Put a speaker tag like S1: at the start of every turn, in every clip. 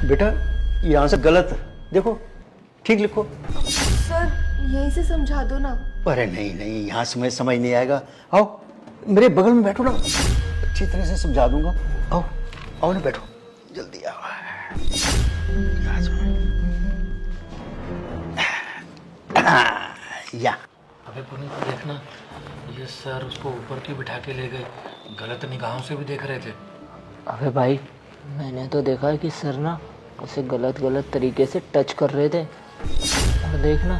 S1: बेटा यहाँ से गलत देखो, ठीक लिखो।
S2: सर यहीं से समझा दो ना।
S1: अरे नहीं नहीं, यहाँ से समझ नहीं आएगा। आओ मेरे बगल में बैठो ना, अच्छी तरह से समझा दूंगा। आओ आओ ना, बैठो जल्दी आओ। या
S3: अबे पुनीत देखना, ये सर उसको ऊपर क्यों बिठा के ले गए? गलत निगाहों से भी देख रहे थे।
S4: अबे भाई मैंने तो देखा है कि सर ना उसे गलत तरीके से टच कर रहे थे, और देखना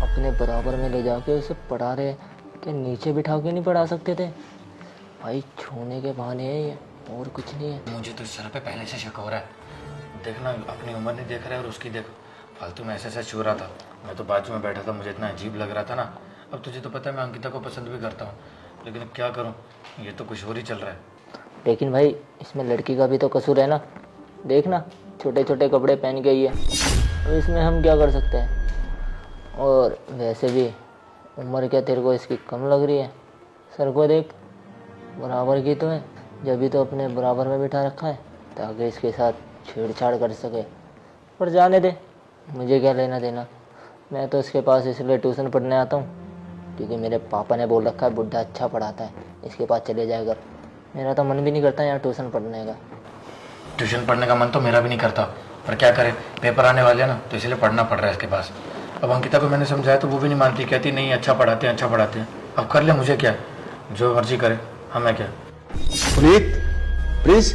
S4: अपने बराबर में ले जाके उसे पढ़ा रहे, कि नीचे बिठा के नहीं पढ़ा सकते थे? भाई छूने के बहाने है ये, और कुछ नहीं है।
S3: मुझे तो इस सर पे पहले से शक हो रहा है। देखना अपनी उम्र नहीं देख रहा है और उसकी देख, फालतू में ऐसे छू रहा था। मैं तो बाजू में बैठा था, मुझे इतना अजीब लग रहा था ना। अब तुझे तो पता है मैं अंकिता को पसंद भी करता हूँ, लेकिन क्या करूँ, ये तो कुछ और ही चल रहा है।
S4: लेकिन भाई इसमें लड़की का भी तो कसूर है ना। देखना छोटे छोटे कपड़े पहन गई है, अब इसमें हम क्या कर सकते हैं? और वैसे भी उम्र क्या तेरे को इसकी कम लग रही है? सर को देख, बराबर की तो है, जब भी तो अपने बराबर में बिठा रखा है ताकि इसके साथ छेड़छाड़ कर सके। पर जाने दे, मुझे क्या लेना देना। मैं तो इसके पास इसलिए ट्यूशन पढ़ने आता हूँ क्योंकि मेरे पापा ने बोल रखा है बुड्ढा अच्छा पढ़ाता है, इसके पास चले जाएगा। मेरा तो मन भी नहीं करता यहाँ ट्यूशन पढ़ने का।
S3: ट्यूशन पढ़ने का मन तो मेरा भी नहीं करता, पर क्या करें, पेपर आने वाले हैं ना, तो इसलिए पढ़ना पड़ रहा है इसके पास। अब अंकिता को मैंने समझाया तो वो भी नहीं मानती, कहती नहीं अच्छा पढ़ाते हैं अच्छा पढ़ाते हैं। अब कर ले, मुझे क्या, जो मर्जी करे, हमें क्या।
S1: पुनीत प्लीज,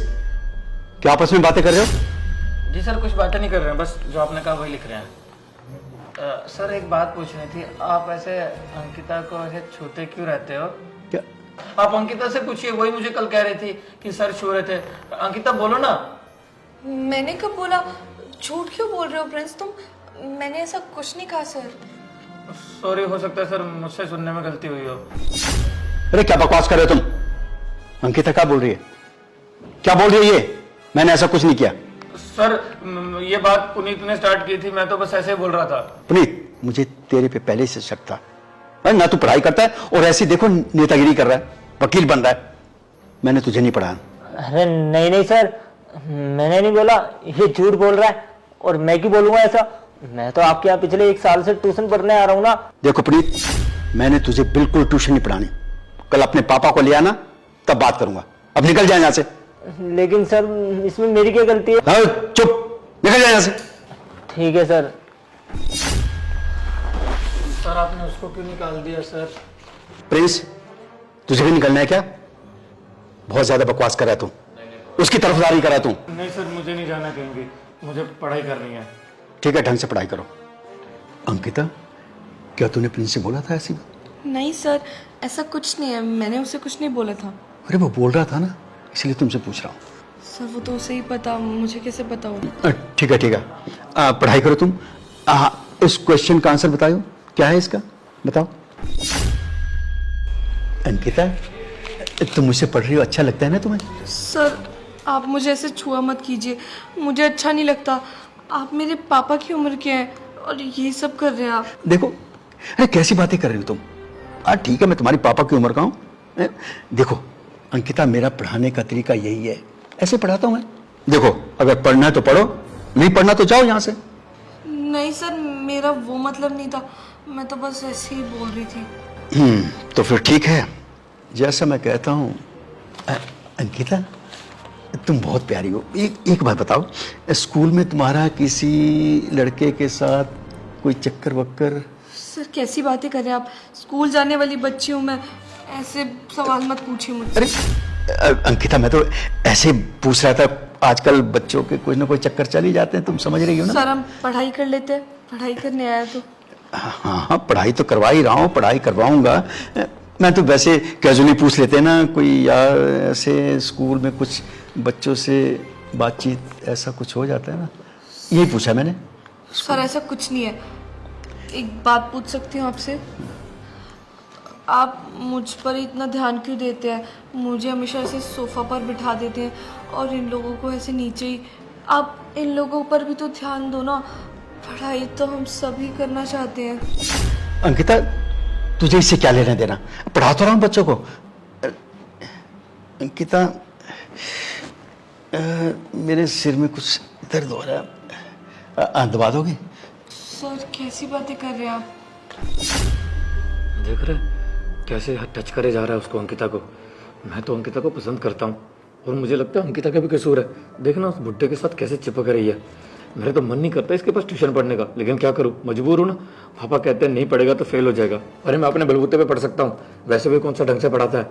S1: क्या आपस में बातें कर रहे हो?
S3: जी सर कुछ बातें नहीं कर रहे हैं, बस जो आपने कहा वही लिख रहे हैं। सर एक बात पूछनी थी, आप ऐसे अंकिता को ऐसे छूते क्यों रहते हो?
S1: क्या?
S3: आप अंकिता से पूछिए, वही मुझे कल कह रही थी कि सर छू रहे थे। अंकिता बोलो ना।
S2: मैंने कब बोला? झूठ क्यों बोल रहे हो प्रिंस तुम? मैंने ऐसा कुछ नहीं कहा सर।
S3: सॉरी, हो सकता है सर मुझसे सुनने में गलती हुई हो।
S1: अरे क्या बकवास कर रहे हो तुम? अंकिता क्या बोल रही है? क्या बोल रही है ये? मैंने ऐसा कुछ नहीं किया।
S3: सर ये बात पुनीत ने स्टार्ट की थी, मैं तो बस ऐसे ही बोल रहा था।
S1: पुनीत मुझे तेरे पे पहले से शक था। ना तू पढ़ाई करता है और ऐसे देखो नेतागिरी कर रहा है, वकील बन रहा है। मैंने तुझे नहीं पढ़ाया।
S4: अरे नहीं नहीं सर, मैंने नहीं बोला, ये झूठ बोल रहा है। और मैं क्यों बोलूंगा ऐसा? मैं तो आपके यहाँ पिछले 1 साल से ट्यूशन पढ़ने आ रहा हूँ ना।
S1: देखो पुनीत, मैंने तुझे बिल्कुल ट्यूशन नहीं पढ़ानी। कल अपने पापा को ले आना, तब बात करूंगा। अब निकल जाए यहाँ से।
S4: लेकिन सर इसमें मेरी क्या गलती है?
S1: चुप, निकल जाए यहाँ से।
S4: ठीक है सर।
S3: सर आपने उसको क्यों निकाल दिया सर?
S1: प्रिंस, तुझे भी निकलना है क्या? बहुत ज्यादा बकवास कर रहा है तू, उसकी तरफदारी कर रहा है तू।
S3: नहीं सर, मुझे नहीं जाना कहीं भी, मुझे पढ़ाई करनी है।
S1: ठीक है, ढंग से पढ़ाई करो। अंकिता, क्या तूने प्रिंस से बोला था ऐसी?
S2: नहीं सर, ऐसा कुछ नहीं है, मैंने उसे कुछ नहीं बोला था।
S1: अरे वो बोल रहा था ना, इसलिए तुमसे पूछ रहा हूँ।
S2: सर वो तो उसे ही पता, मुझे कैसे पता होगा?
S1: ठीक है ठीक है, पढ़ाई करो तुम। इस क्वेश्चन का आंसर बताओ, क्या है इसका, बताओ। अंकिता, तुम मुझसे पढ़ रही हो, अच्छा लगता है ना तुम्हें?
S2: सर आप मुझे ऐसे छुआ मत कीजिए, मुझे अच्छा नहीं लगता। आप मेरे पापा की उम्र के हैं और ये सब कर रहे हैं आप।
S1: देखो, अरे कैसी बातें कर रही हो तुम? ठीक है, मैं तुम्हारी पापा की उम्र का हूँ। देखो अंकिता, मेरा पढ़ाने का तरीका यही है, ऐसे पढ़ाता हूँ मैं। देखो, अगर पढ़ना है तो पढ़ो, नहीं पढ़ना तो जाओ यहाँ से।
S2: नहीं सर, मेरा वो मतलब नहीं था, मैं तो बस ऐसे ही बोल रही थी।
S1: तो फिर ठीक है, जैसा मैं कहता हूँ। अंकिता, तुम बहुत प्यारी हो। एक बात बताओ, स्कूल में तुम्हारा किसी लड़के के साथ कोई चक्कर वक्कर?
S2: सर कैसी बातें कर रहे हैं आप? स्कूल जाने वाली बच्ची हूँ मैं, ऐसे सवाल मत पूछिए मुझसे।
S1: अरे अंकिता, मैं तो ऐसे पूछ रहा था, आजकल बच्चों के कुछ ना कोई चक्कर चल ही जाते हैं, तुम समझ रही हो ना?
S2: सर हम पढ़ाई कर लेते हैं, पढ़ाई करने आया तो।
S1: हाँ, पढ़ाई तो करवा ही रहा हूँ, पढ़ाई करवाऊंगा। मैं तो वैसे कैजुअली पूछ लेते हैं ना, कोई यार ऐसे स्कूल में कुछ बच्चों से बातचीत ऐसा कुछ हो जाता है ना, यही पूछा मैंने।
S2: सर ऐसा कुछ नहीं है। एक बात पूछ सकती हूँ आपसे? आप मुझ पर इतना ध्यान क्यों देते हैं? मुझे हमेशा ऐसे सोफा पर बिठा देते हैं और इन लोगों को ऐसे नीचे ही। आप इन लोगों पर भी तो ध्यान दो ना, पढ़ाई तो हम सभी करना चाहते हैं।
S1: अंकिता, तुझे इससे क्या लेना देना? पढ़ा तो रहा हूँ बच्चों को। अंकिता, मेरे सिर में कुछ दर्द हो रहा है, दबा दोगे?
S2: सर कैसी बातें कर रहे हैं आप?
S3: देख रहे कैसे टच करे जा रहा है उसको, अंकिता को। मैं तो अंकिता को पसंद करता हूँ और मुझे लगता है अंकिता का भी कसूर है। देखना उस बुड्ढे के साथ कैसे चिपक रही है। मेरा तो मन नहीं करता इसके पास ट्यूशन पढ़ने का, लेकिन क्या करूँ, मजबूर हूँ ना। पापा कहते हैं नहीं पढ़ेगा तो फेल हो जाएगा। अरे मैं अपने बलबूते पे पढ़ सकता हूँ, वैसे भी कौन सा ढंग से पढ़ाता है,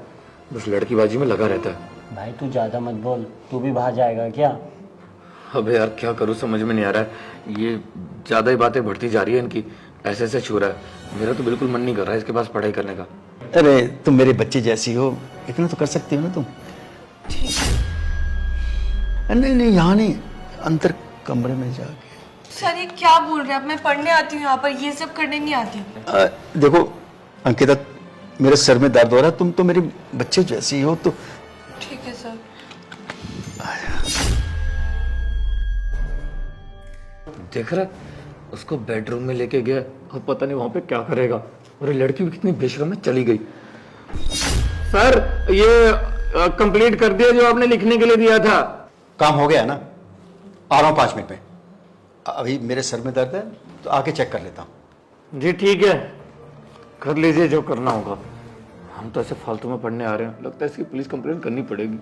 S3: बस लड़कीबाजी में लगा रहता है।
S5: भाई तू ज़्यादा मत बोल, तू भी बाहर जाएगा क्या?
S3: अबे यार क्या करूँ, समझ में नहीं आ रहा है। ये ज़्यादा ही बातें बढ़ती जा रही है इनकी, ऐसे ऐसे छू रहा है। मेरा तो बिल्कुल मन नहीं कर रहा है इसके पास पढ़ाई करने का।
S1: अरे तुम मेरे बच्चे जैसी हो, इतना तो कर सकती हो ना तुम।
S2: ठीक है।
S1: नहीं नहीं, यहाँ नहीं, अंदर कमरे में जाके।
S2: सर ये क्या बोल रहे हैं आप? मैं पढ़ने आती हूँ यहाँ पर, ये सब करने नहीं आती।
S1: देखो अंकिता, मेरे सर में दर्द हो रहा है, तुम तो मेरे बच्चे जैसी हो तो।
S2: ठीक है सर।
S3: देख रहा है, उसको बेडरूम में लेके गया, अब पता नहीं वहां पे क्या करेगा। और ये लड़की भी कितनी बेशरम है, चली गई। सर ये कंप्लीट कर दिया जो आपने लिखने के लिए दिया था।
S1: काम हो गया ना, आ रहा हूँ 5 मिनट में। अभी मेरे सर में दर्द है तो आके चेक कर लेता हूँ।
S3: जी ठीक है, कर लीजिए जो करना होगा। हम तो ऐसे फालतू में पढ़ने आ रहे हैं, लगता है इसकी पुलिस कंप्लेंट करनी पड़ेगी।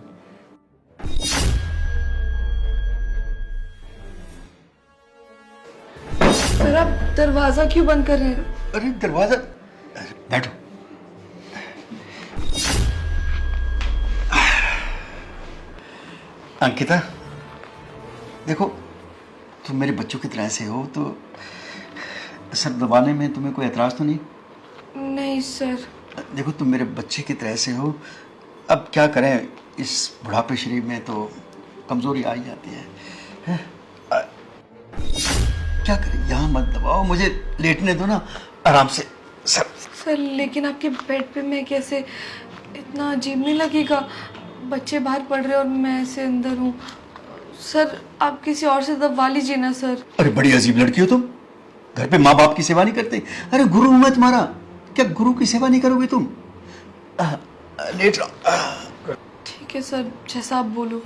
S2: सर आप दरवाजा क्यों बंद कर रहे हैं?
S1: अरे दरवाजा, बैठो। अंकिता देखो, तुम मेरे बच्चों की तरह से हो, तो सर दबाने में तुम्हें कोई एतराज तो नहीं?
S2: नहीं सर।
S1: देखो तुम मेरे बच्चे की तरह से हो, अब क्या करें, इस बुढ़ापे शरीर में तो कमजोरी आ ही जाती है? क्या करें, यहाँ मत दबाओ, मुझे लेटने दो ना आराम से।
S2: सर लेकिन आपके बेड पे मैं कैसे, इतना अजीब नहीं लगेगा? बच्चे बाहर पढ़ रहे और मैं ऐसे अंदर हूँ। सर आप किसी और से दबवा लीजिए ना सर।
S1: अरे बड़ी अजीब लड़की हो तुम, घर पे माँ बाप की सेवा नहीं करते? अरे गुरु हूं मैं तुम्हारा, क्या गुरु की सेवा नहीं करोगे तुम? लेट रहो।
S2: ठीक है सर, जैसा आप बोलो।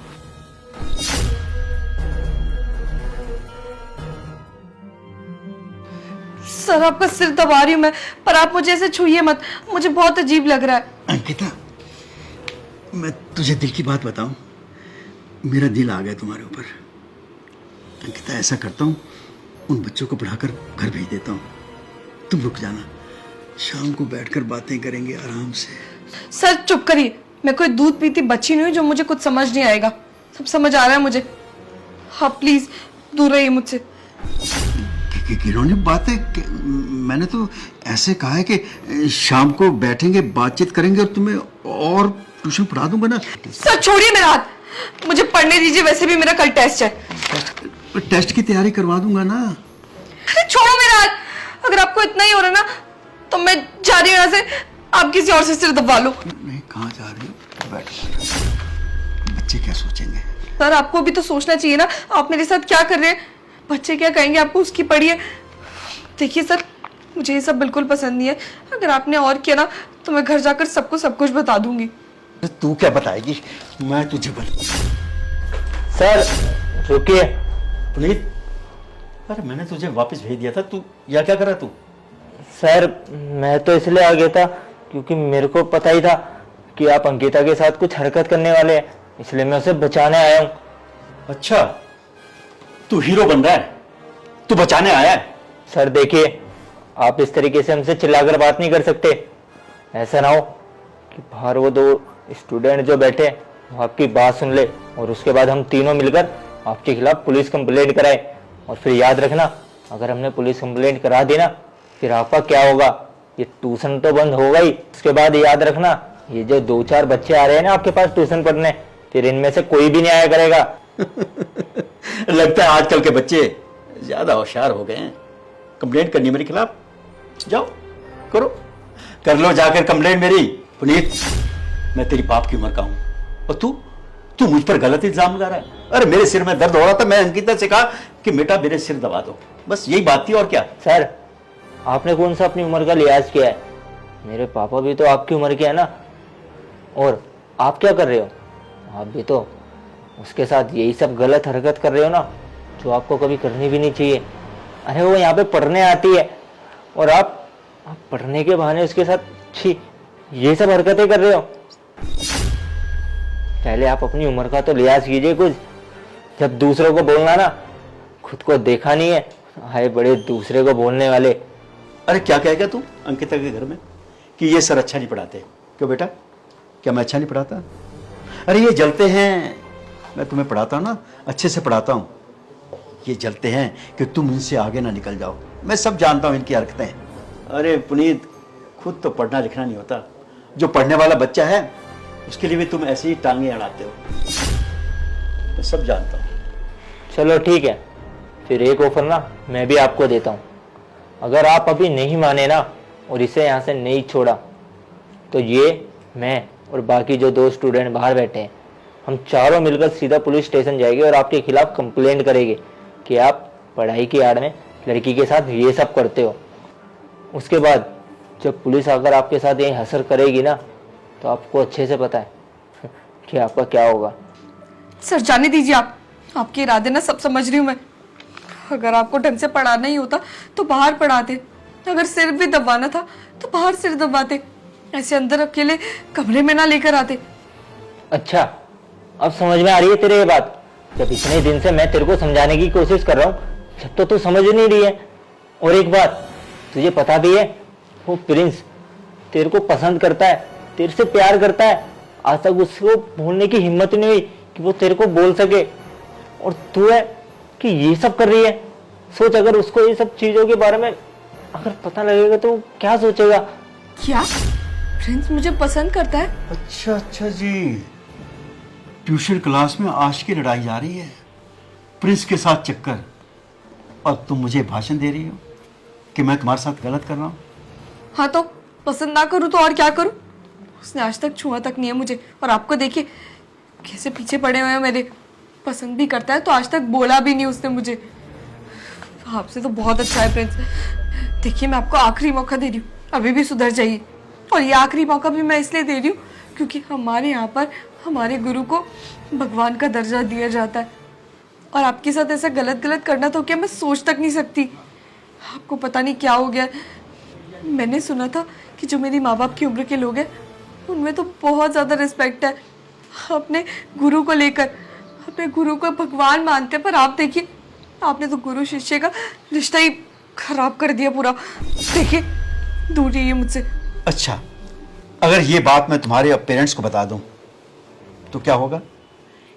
S2: सर आपका सिर दबा रही हूँ मैं, पर आप मुझे ऐसे छूइए मत, मुझे बहुत अजीब लग रहा है।
S1: अंकिता, मैं तुझे दिल की बात बताऊं, मेरा दिल आ गया तुम्हारे ऊपर। अंकिता ऐसा करता हूँ, उन बच्चों को पढ़ाकर घर भेज देता हूँ, तुम रुक जाना, शाम को बैठकर बातें करेंगे आराम से।
S2: सर चुप करिए, मैं कोई दूध पीती बच्ची नहीं हूँ जो मुझे कुछ समझ नहीं आएगा। सब समझ आ रहा है मुझे। हाँ प्लीज दूर रहिए मुझसे।
S1: किन्होंने बातें, मैंने तो ऐसे कहा है कि शाम को बैठेंगे, बातचीत करेंगे और तुम्हें और ट्यूशन पढ़ा दूंगा ना।
S2: सर छोड़िए मेरा हाथ, मुझे पढ़ने दीजिए, वैसे भी मेरा कल टेस्ट है।
S1: टेस्ट की तैयारी करवा दूंगा ना।
S2: अरे छोड़ो मेरा हाथ, अगर आपको इतना ही हो रहा ना तो मैं जा रही हूँ यहाँ से, आप किसी और से सिर दबा लो।
S1: नहीं, कहाँ जा रही हो? बैठ, बच्चे क्या सोचेंगे?
S2: सर आपको भी तो सोचना चाहिए ना, आप मेरे साथ क्या कर रहे हैं? बच्चे क्या कहेंगे आपको, उसकी पढ़िए। देखिए सर, मुझे ये सब बिल्कुल पसंद नहीं है। अगर आपने और किया ना तो मैं घर जाकर सबको सब कुछ बता दूंगी।
S1: तू क्या बताएगी, मैं तुझे
S5: सर रुकिए।
S1: पुनीत, अरे मैंने तुझे वापस भेज दिया था, तू यहाँ क्या कर रहा तू?
S4: सर मैं तो इसलिए आ गया था क्योंकि मेरे को पता ही था कि आप अंकिता के साथ कुछ हरकत करने वाले हैं, इसलिए मैं उसे बचाने आया हूँ।
S1: अच्छा, तू हीरो बन रहा है, तू बचाने आया है?
S4: सर देखिए, आप इस तरीके से हमसे चिल्लाकर बात नहीं कर सकते। ऐसा ना हो कि बाहर वो 2 स्टूडेंट जो बैठे वो आपकी बात सुन ले और उसके बाद हम तीनों मिलकर आपके खिलाफ पुलिस कंप्लेंट कराए। और फिर याद रखना, अगर हमने पुलिस कंप्लेंट करा दी ना, फिर आपका क्या होगा, ये ट्यूशन तो बंद होगा ही। उसके बाद याद रखना, ये जो 2-4 बच्चे आ रहे हैं ना आपके पास ट्यूशन पढ़ने, फिर इनमें से कोई भी नहीं आया करेगा।
S1: लगता है आजकल के बच्चे ज्यादा होशियार हो गए हैं। कंप्लेंट करनी मेरे खिलाफ? जाओ करो, कर लो जाकर कंप्लेंट मेरी। पुनीत, मैं तेरी बाप की उम्र का हूं और तू मुझ पर गलत इल्जाम लगा रहा है। अरे मेरे सिर में दर्द हो रहा था, मैं अंकिता से कहा कि बेटा मेरे सिर दबा दो, बस यही बात थी, और क्या।
S4: सर आपने कौन सा अपनी उम्र का लिहाज किया है? मेरे पापा भी तो आपकी उम्र के है ना। और आप क्या कर रहे हो? आप भी तो उसके साथ यही सब गलत हरकत कर रहे हो ना। जो आपको कभी करनी भी नहीं चाहिए। अरे वो यहाँ पे पढ़ने आती है और आप पढ़ने के बहाने उसके साथ छी ये सब हरकतें कर रहे हो। पहले आप अपनी उम्र का तो लिहाज कीजिए कुछ। जब दूसरों को बोलना ना, खुद को देखा नहीं है, हाय बड़े दूसरे को बोलने वाले।
S1: अरे क्या कहेगा तू अंकिता के घर में कि ये सर अच्छा नहीं पढ़ाते? क्यों बेटा, क्या मैं अच्छा नहीं पढ़ाता? अरे ये जलते हैं, मैं तुम्हें पढ़ाता हूँ ना, अच्छे से पढ़ाता हूँ। ये जलते हैं कि तुम इनसे आगे ना निकल जाओ। मैं सब जानता हूँ इनकी हरकतें। अरे पुनीत, खुद तो पढ़ना लिखना नहीं होता। जो पढ़ने वाला बच्चा है उसके लिए भी तुम ऐसे ही टांगे अड़ाते हो। मैं सब जानता हूँ।
S4: चलो ठीक है, फिर एक ऑफर ना मैं भी आपको देता हूँ। अगर आप अभी नहीं माने ना और इसे यहाँ से नहीं छोड़ा, तो ये मैं और बाकी जो 2 स्टूडेंट बाहर बैठे हैं, हम चारों मिलकर सीधा पुलिस स्टेशन जाएंगे और आपके खिलाफ कंप्लेंट करेंगे कि आप पढ़ाई की आड़ में लड़की के साथ ये सब करते हो। उसके बाद जब पुलिस आकर आपके साथ यही हसर करेगी ना, तो आपको अच्छे से पता है कि आपका क्या होगा।
S2: सर जाने दीजिए, आपके इरादे ना सब समझ रही हूँ मैं। अगर आपको ढंग से पढ़ाना ही होता तो बाहर पढ़ाते, अगर सिर भी दबाना था तो बाहर सिर दबाते, ऐसे अंदर अकेले कमरे में ना लेकर आते।
S4: अच्छा, अब समझ में आ रही है तेरे ये बात। जब इतने दिन से मैं तेरे को समझाने की कोशिश कर रहा हूँ, जब तो तू समझ नहीं रही है। और एक बात तुझे पता भी है, वो प्रिंस तेरे को पसंद करता है, तेरे से प्यार करता है। आज तक उसको बोलने की हिम्मत नहीं हुई कि वो तेरे को बोल सके, और तू है कि ये सब कर रही है। सोच, अगर उसको ये सब चीजों के बारे में अगर पता लगेगा तो वो क्या सोचेगा।
S2: क्या प्रिंस मुझे पसंद करता है?
S1: अच्छा जी, ट्यूशन क्लास में आज की लड़ाई जा रही है, प्रिंस के साथ चक्कर, और तुम मुझे भाषण दे रही हो कि मैं तुम्हारे साथ गलत कर रहा हूँ?
S2: हाँ तो पसंद ना करूँ तो और क्या करूँ? उसने आज तक छुआ तक नहीं है मुझे, और आपको देखिए कैसे पीछे पड़े हुए हैं मेरे। पसंद भी करता है तो आज तक बोला भी नहीं उसने मुझे। आपसे तो बहुत अच्छा है प्रिंस। देखिए, मैं आपको आखिरी मौका दे रही हूँ, अभी भी सुधर जाइए। और ये आखिरी मौका भी मैं इसलिए दे रही हूँ क्योंकि हमारे यहाँ पर हमारे गुरु को भगवान का दर्जा दिया जाता है, और आपके साथ ऐसा गलत करना तो क्या मैं सोच तक नहीं सकती। आपको पता नहीं क्या हो गया। मैंने सुना था कि जो मेरी माँ बाप की उम्र के लोग हैं उनमें तो बहुत ज़्यादा रिस्पेक्ट है अपने गुरु को लेकर, अपने गुरु को भगवान मानते हैं। पर आप देखिए, आपने तो गुरु शिष्य का रिश्ता ही खराब कर दिया पूरा। देखिए, दूर रहिए मुझसे।
S1: अच्छा, अगर ये बात मैं तुम्हारे पेरेंट्स को बता दूं तो क्या होगा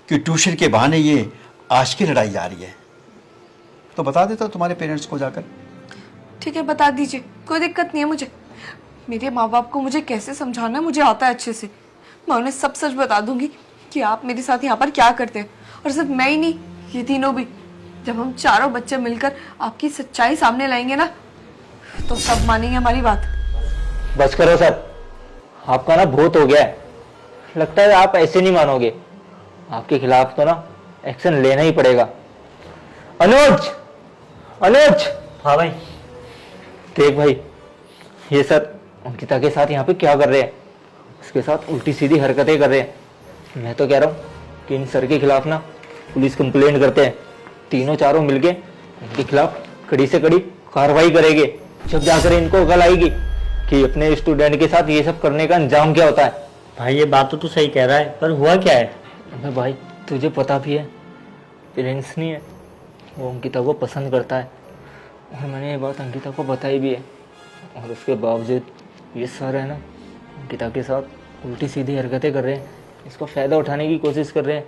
S1: कि ट्यूशन के बहाने ये आज की लड़ाई जा रही है? तो बता देता तुम्हारे पेरेंट्स को जाकर।
S2: ठीक है, बता दीजिए, कोई दिक्कत नहीं है मुझे। मेरे माँ बाप को मुझे कैसे समझाना है मुझे आता है अच्छे से। मैं उन्हें सब सच बता दूंगी कि आप मेरे साथ यहाँ पर क्या करते हैं। और सिर्फ मैं ही नहीं, ये तीनों भी। जब हम चारों बच्चे मिलकर आपकी सच्चाई सामने लाएंगे ना, तो सब मानेंगे हमारी बात।
S4: बस करो सर, आपका ना बहुत हो गया है। लगता है आप ऐसे नहीं मानोगे। आपके खिलाफ तो ना एक्शन लेना ही पड़ेगा। अनुज, अनुज।
S5: हाँ भाई।
S4: देख भाई, ये सर अंकिता के साथ यहाँ पे क्या कर रहे हैं? उसके साथ उल्टी सीधी हरकतें कर रहे हैं। मैं तो कह रहा हूँ कि इन सर के खिलाफ ना पुलिस कंप्लेंट करते हैं। तीनों चारों मिलके इनके खिलाफ कड़ी से कड़ी कार्रवाई करेंगे। जब जाकर इनको अकल आएगी कि अपने स्टूडेंट के साथ ये सब करने का अंजाम क्या होता है।
S5: भाई ये बात तो तू सही कह रहा है, पर हुआ क्या है?
S4: अबे भाई, तुझे पता भी है प्रिंस नहीं है, वो अंकिता को पसंद करता है, और मैंने ये बात अंकिता को बताई भी है। और उसके बावजूद ये सर है ना अंकिता के साथ उल्टी सीधी हरकतें कर रहे हैं, इसका फ़ायदा उठाने की कोशिश कर रहे हैं।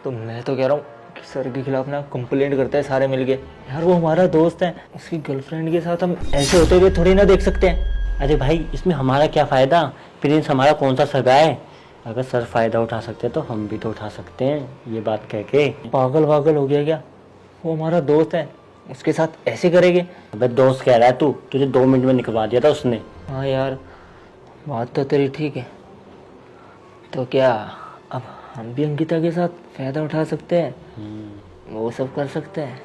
S4: तो मैं तो कह रहा हूँ कि सर के खिलाफ ना कंप्लेंट करते हैं सारे मिलके। यार वो हमारा दोस्त है, उसकी गर्लफ्रेंड के साथ हम ऐसे होते हुए थोड़ी ना देख सकते हैं।
S5: अरे भाई, इसमें हमारा क्या फ़ायदा? प्रिंस हमारा कौन सा सगा है? अगर सर फ़ायदा उठा सकते हैं तो हम भी तो उठा सकते हैं, ये बात कह के।
S4: पागल हो गया क्या? वो हमारा दोस्त है, उसके साथ ऐसे करेंगे?
S5: अबे दोस्त कह रहा है तू, तुझे 2 मिनट में निकलवा दिया था उसने।
S4: हाँ यार, बात तो तेरी ठीक है। तो क्या अब हम भी अंकिता के साथ फ़ायदा उठा सकते हैं? वो सब कर सकते हैं।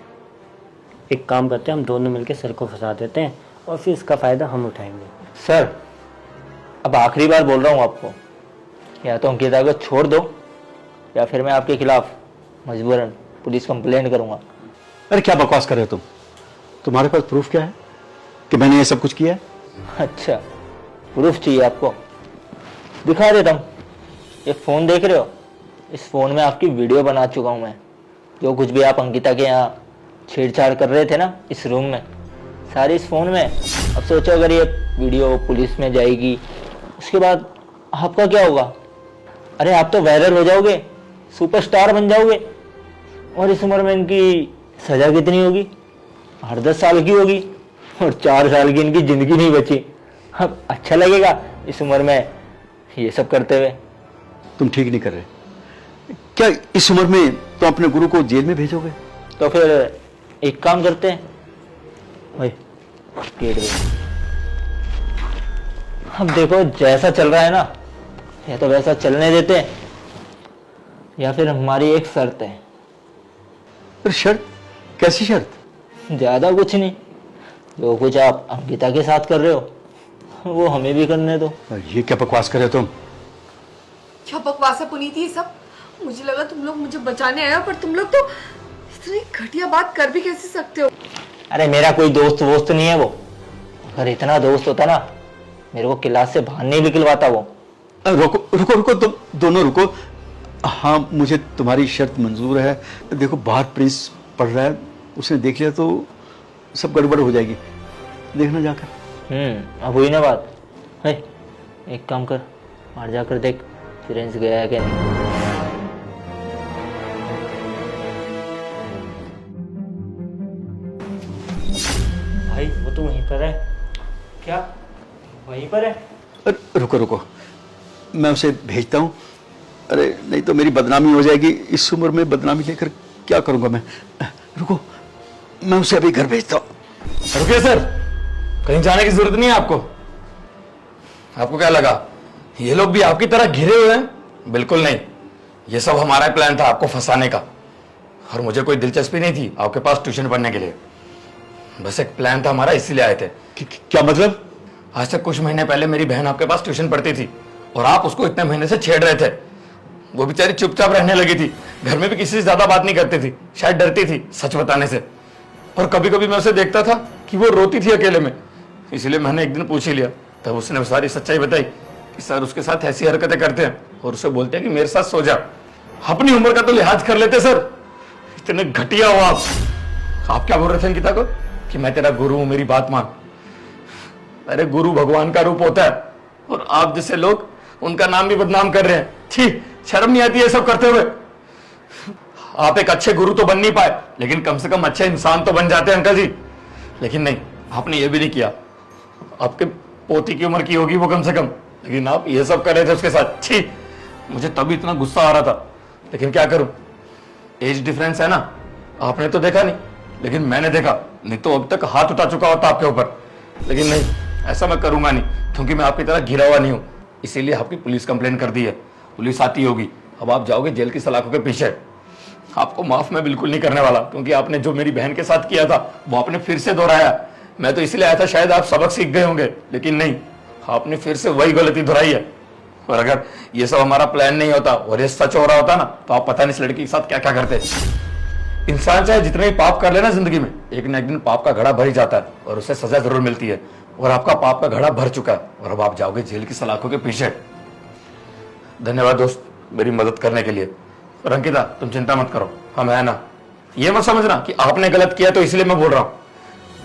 S5: एक काम करते हैं, हम दोनों मिलकर सर को फंसा देते हैं और फिर इसका फ़ायदा हम उठाएंगे।
S4: सर, अब आखिरी बार बोल रहा हूँ आपको, या तो अंकिता को छोड़ दो या फिर मैं आपके खिलाफ मजबूरन पुलिस कंप्लेंट करूँगा।
S1: अरे क्या बकवास कर रहे हो तुम? तुम्हारे पास प्रूफ क्या है कि मैंने ये सब कुछ किया है?
S4: अच्छा, प्रूफ चाहिए आपको? दिखा देता हूँ। ये फ़ोन देख रहे हो? इस फ़ोन में आपकी वीडियो बना चुका हूँ मैं। जो कुछ भी आप अंकिता के यहाँ छेड़छाड़ कर रहे थे ना इस रूम में, सारी इस फ़ोन में। अब सोचो अगर ये वीडियो पुलिस में जाएगी, उसके बाद आपका क्या होगा? अरे आप तो वायरल हो जाओगे, सुपरस्टार बन जाओगे। और इस उम्र में इनकी सज़ा कितनी होगी? 8-10 साल की होगी, और 4 साल की इनकी ज़िंदगी नहीं बची। अब अच्छा लगेगा इस उम्र में ये सब करते हुए?
S1: तुम ठीक नहीं कर रहे। क्या इस उम्र में तुम अपने गुरु को जेल में भेजोगे?
S4: तो फिर एक काम करते हैं, ओए गेट पे। अब देखो जैसा चल रहा है ना, या तो वैसा चलने देते हैं, या फिर हमारी एक शर्त है।
S1: अरे शर्त? कैसी शर्त?
S4: ज़्यादा कुछ नहीं, जो कुछ आप अंकिता के साथ कर रहे हो वो हमें भी करने दो।
S1: ये क्या बकवास कर रहे हो तुम?
S2: क्या बकवास है पुनीत ये सब? मुझे लगा तुम लोग मुझे बचाने आए हो, पर तुम लोग तो इतनी घटिया बात कर भी कैसे सकते हो?
S4: अरे मेरा कोई दोस्त वोस्त नहीं है वो। अगर इतना दोस्त होता ना, मेरे को क्लास से बाहर नहीं निकलवाता वो।
S1: रुको रुको रुको, तुम दोनों रुको। हाँ, मुझे तुम्हारी शर्त मंजूर है। देखो बाहर प्रिंस पढ़ रहा है, उसने देख लिया तो सब गड़बड़ हो जाएगी। देखना जाकर।
S4: अब हुई ना बात। है, एक काम कर, बाहर जाकर देख प्रिंस गया है क्या नहीं।
S5: भाई वो तो वहीं पर है। क्या वहीं पर है?
S1: अरे रुको रुको, मैं उसे भेजता हूँ। अरे नहीं तो मेरी बदनामी हो जाएगी। इस उम्र में बदनामी लेकर क्या करूँगा मैं? रुको, मैं उसे अभी घर भेजता हूँ।
S3: रुकिए सर, कहीं जाने की जरूरत नहीं है आपको। आपको क्या लगा ये लोग भी आपकी तरह घिरे हुए हैं? बिल्कुल नहीं, ये सब हमारा प्लान था आपको फंसाने का। और मुझे कोई दिलचस्पी नहीं थी आपके पास ट्यूशन पढ़ने के लिए। बस एक प्लान था हमारा, इसीलिए आए थे।
S1: क्या मतलब?
S3: आज तक कुछ महीने पहले मेरी बहन आपके पास ट्यूशन पढ़ती थी और आप उसको इतने महीने से छेड़ रहे थे। वो बेचारी चुपचाप रहने लगी थी, घर में भी किसी से ज्यादा बात नहीं करती थी, शायद डरती थी सच बताने से। और कभी कभी मैं उसे देखता था कि वो रोती थी अकेले में, इसलिए मैंने एक दिन पूछ ही लिया। तब उसने सारी सच्चाई बताई कि सर उसके साथ ऐसी हरकतें करते हैं और उसे बोलते हैं कि मेरे साथ सो जा। अपनी उम्र का तो लिहाज कर लेते सर, इतने घटिया हो आप क्या बोल रहे थे अंकिता को कि मैं तेरा गुरु हूं, मेरी बात मान। अरे गुरु भगवान का रूप होता है और आप जैसे लोग उनका नाम भी बदनाम कर रहे हैं। ठीक, शर्म नहीं आती है सब करते हुए? आप एक अच्छे गुरु तो बन नहीं पाए, लेकिन कम से कम अच्छे इंसान तो बन जाते हैं अंकल जी। लेकिन नहीं, आपने ये भी नहीं किया। आपके पोती की उम्र की होगी वो कम से कम, लेकिन आप ये सब कर रहे थे उसके साथ। ठीक, मुझे तभी इतना गुस्सा आ रहा था, लेकिन क्या करूं, एज डिफरेंस है ना। आपने तो देखा नहीं, लेकिन मैंने देखा, नहीं तो अब तक हाथ उठा चुका होता आपके ऊपर। लेकिन नहीं, ऐसा मैं करूंगा नहीं, क्योंकि मैं आपकी तरह घिरा हुआ नहीं हूं। इसीलिए आपकी पुलिस कंप्लेन कर दी है, पुलिस आती होगी, अब आप जाओगे जेल की सलाखों के पीछे। आपको माफ मैं बिल्कुल नहीं करने वाला, क्योंकि आपने जो मेरी बहन के साथ किया था वो आपने फिर से दोहराया। मैं तो इसलिए आया था शायद आप सबक सीख गए होंगे, लेकिन नहीं, आपने फिर से वही गलती दोहराई है। और अगर ये सब हमारा प्लान नहीं होता और ये सच हो रहा होता ना, तो आप पता नहीं इस लड़की के साथ क्या क्या करते। इंसान चाहे जितने भी पाप कर लेना जिंदगी में, एक न एक दिन पाप का घड़ा भर ही जाता है और उसे सजा जरूर मिलती है। और आपका पाप का घड़ा भर चुका है और अब आप जाओगे जेल की सलाखों के पीछे। धन्यवाद दोस्त मेरी मदद करने के लिए। और अंकिता तुम चिंता मत करो, हम है ना। ये मत समझना कि आपने गलत किया तो इसलिए मैं बोल रहा हूँ।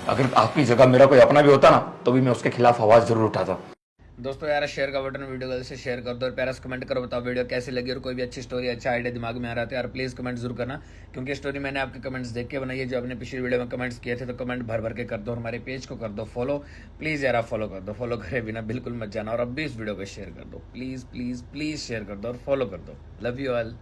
S3: अगर आपकी जगह मेरा कोई अपना भी होता ना, तो भी मैं उसके खिलाफ आवाज जरूर उठाता। दोस्तों यार, शेयर का बटन वीडियो गलत से शेयर कर दो और प्यारा कमेंट करो, बताओ वीडियो कैसी लगी और कोई भी अच्छी स्टोरी, अच्छा आइडिया दिमाग में आ रहा था यार, प्लीज कमेंट जरूर करना, क्योंकि स्टोरी मैंने आपके कमेंट्स देख के बनाई है। जो आपने पिछली वीडियो में कमेंट्स किए थे, तो कमेंट भर भर के कर दो और हमारे पेज को कर दो फॉलो। प्लीज यार आप फॉलो कर दो, फॉलो करे बिना बिल्कुल मत जाना। और अब भी इस वीडियो को शेयर कर दो, प्लीज प्लीज प्लीज शेयर कर दो और फॉलो कर दो। Love you all.